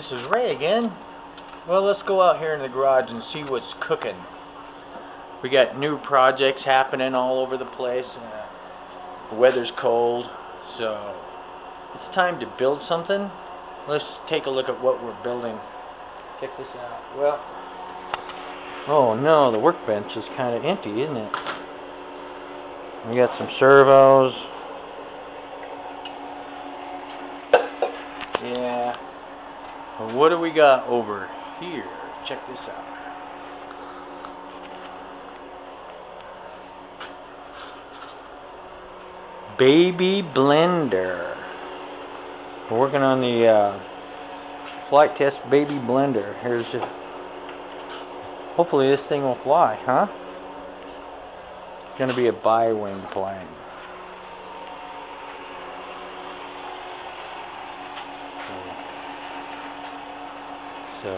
this is Ray again. Well, let's go out here in the garage and see what's cooking. We got new projects happening all over the place. The weather's cold, so it's time to build something. Let's take a look at what we're building. Check this out. Well, oh no, the workbench is kind of empty, isn't it? We got some servos. Yeah. Well, what do we got over here? Check this out. Baby blender. We're working on the flight test baby blender. Here's just. Hopefully this thing will fly, huh? It's gonna be a bi-wing plane. So this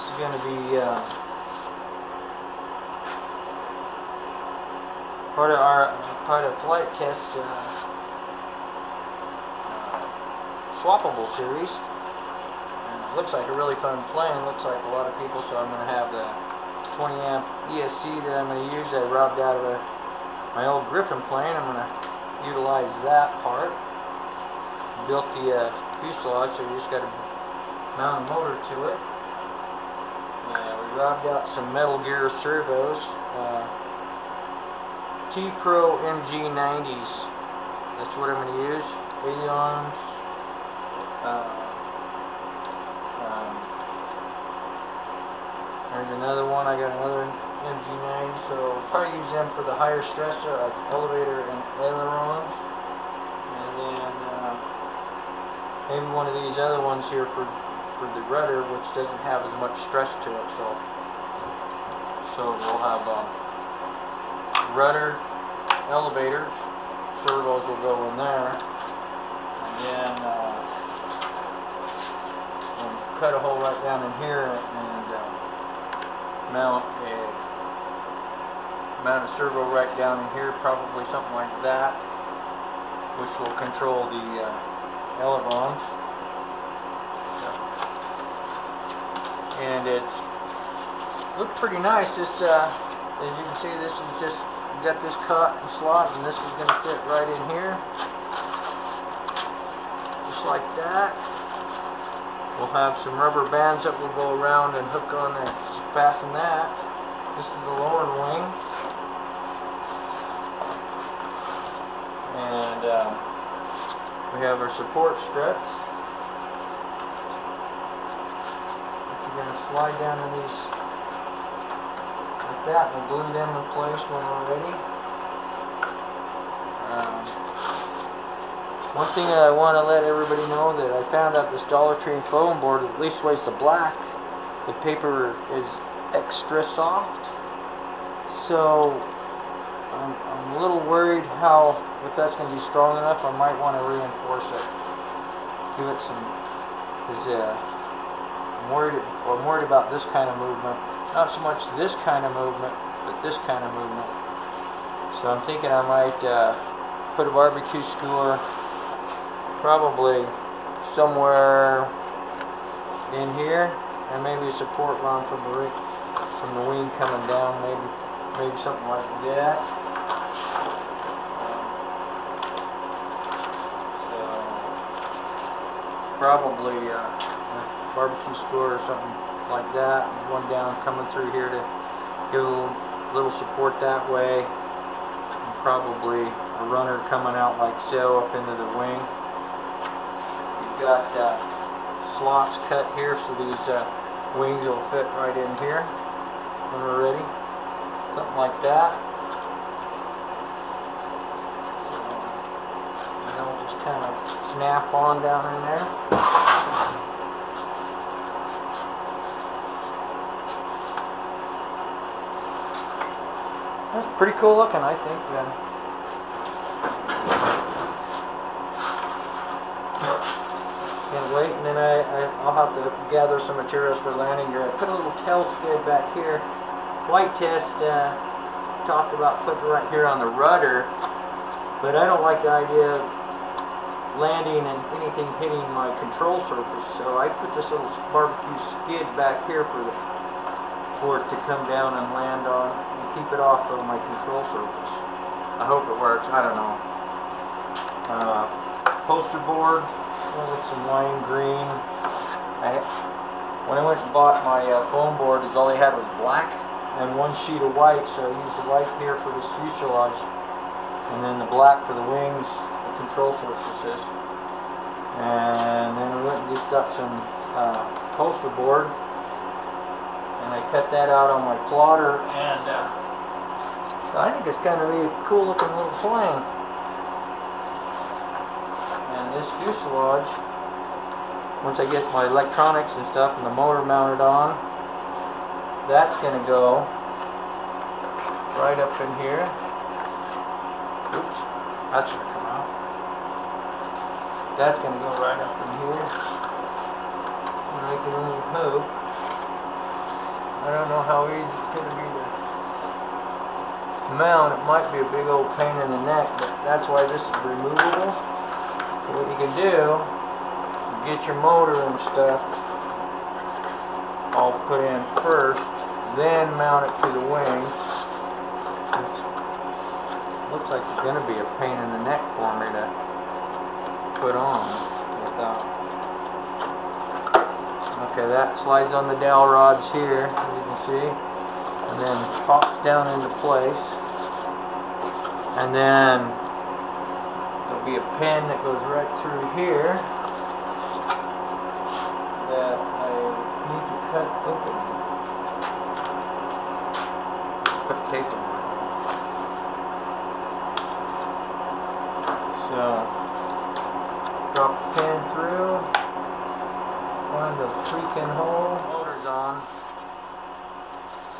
is going to be part of flight test swappable series. It looks like a really fun plane. Looks like a lot of people. So I'm going to have the 20 amp ESC that I'm going to use. I robbed out of my old Griffin plane. I'm going to utilize that part. Built the fuselage, so you just got to mount a motor to it. We robbed out some Metal Gear servos. T-Pro MG90s. That's what I'm going to use. 80 ohms. There's another one. I got another MG90, so I'll probably use them for the higher stressor, like elevator and ailerons. And then maybe one of these other ones here for the rudder, which doesn't have as much stress to it. So we'll have rudder, elevator, servos will go in there, and then we'll cut a hole right down in here and mount a servo right down in here, probably something like that, which will control the ailerons. And it's looked pretty nice. This, as you can see, this is just got this cut and slot, and this is going to fit right in here, just like that. We'll have some rubber bands that will go around and hook on and fasten that. This is the lower wing, and we have our support struts. We're going to slide down in these like that and glue them in place when we're ready. One thing that I want to let everybody know that I found out this Dollar Tree foam board, at least weighs the black, the paper is extra soft. So I'm a little worried if that's going to be strong enough. I might want to reinforce it. Give it some, because I'm worried about this kind of movement. Not so much this kind of movement, but this kind of movement. So I'm thinking I might put a barbecue skewer probably somewhere in here, and maybe a support rod from the wing coming down, maybe something like that. So probably a barbecue skewer or something like that, one down coming through here to give a little support that way, and probably a runner coming out like so up into the wing. We've got slots cut here, so these wings will fit right in here when we're ready, something like that. And then we'll just kind of snap on down in there. That's pretty cool looking, I think. Can't wait, and then I'll have to gather some materials for landing gear. I put a little tail skid back here. Flight test talked about putting it right here on the rudder, but I don't like the idea of landing and anything hitting my control surface, so I put this little barbecue skid back here for it to come down and land on and keep it off of my control surface. I hope it works. I don't know. Poster board with some lime green. When I went and bought my foam board, all they had was black and one sheet of white, so I used the white here for this fuselage, and then the black for the wings, the control surfaces. And then we went and just got some poster board, and I cut that out on my plotter, and I think it's kind of a cool looking little plane. And this fuselage, once I get my electronics and stuff and the motor mounted on, that's going to go right up in here. Oops, that's going to come out. That's going to go right up in here. And I can only hope. I don't know how easy it's going to be to mount. It might be a big old pain in the neck, but that's why this is removable. So what you can do, get your motor and stuff all put in first, then mount it to the wing. Looks like it's going to be a pain in the neck for me to put on without. Okay, that slides on the dowel rods here, as you can see, and then pops down into place. And then there'll be a pin that goes right through here that I need to cut open. Put tape on it. So, drop the pin through, find the freaking hole, motor's on,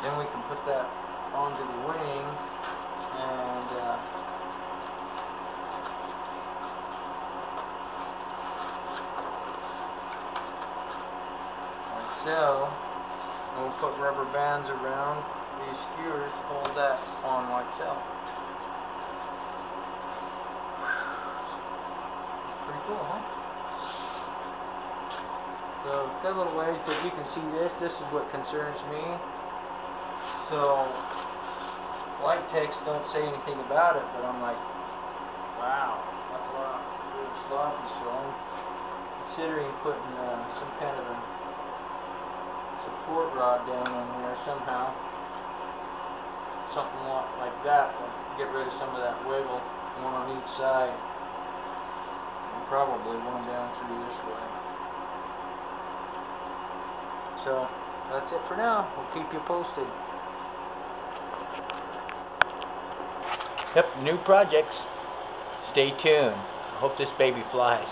then we can put that onto the wing, and like so, and we'll put rubber bands around these skewers to hold that on like so. Pretty cool, huh? So, got a little ways, but you can see this. This is what concerns me. So, flight techs don't say anything about it, but I'm like, wow, that's a lot really sloppy. So I'm considering putting some kind of a support rod down in there somehow. Something like that will get rid of some of that wiggle, one on each side. And probably one down through this way. So, that's it for now. We'll keep you posted. Yep, new projects. Stay tuned. I hope this baby flies.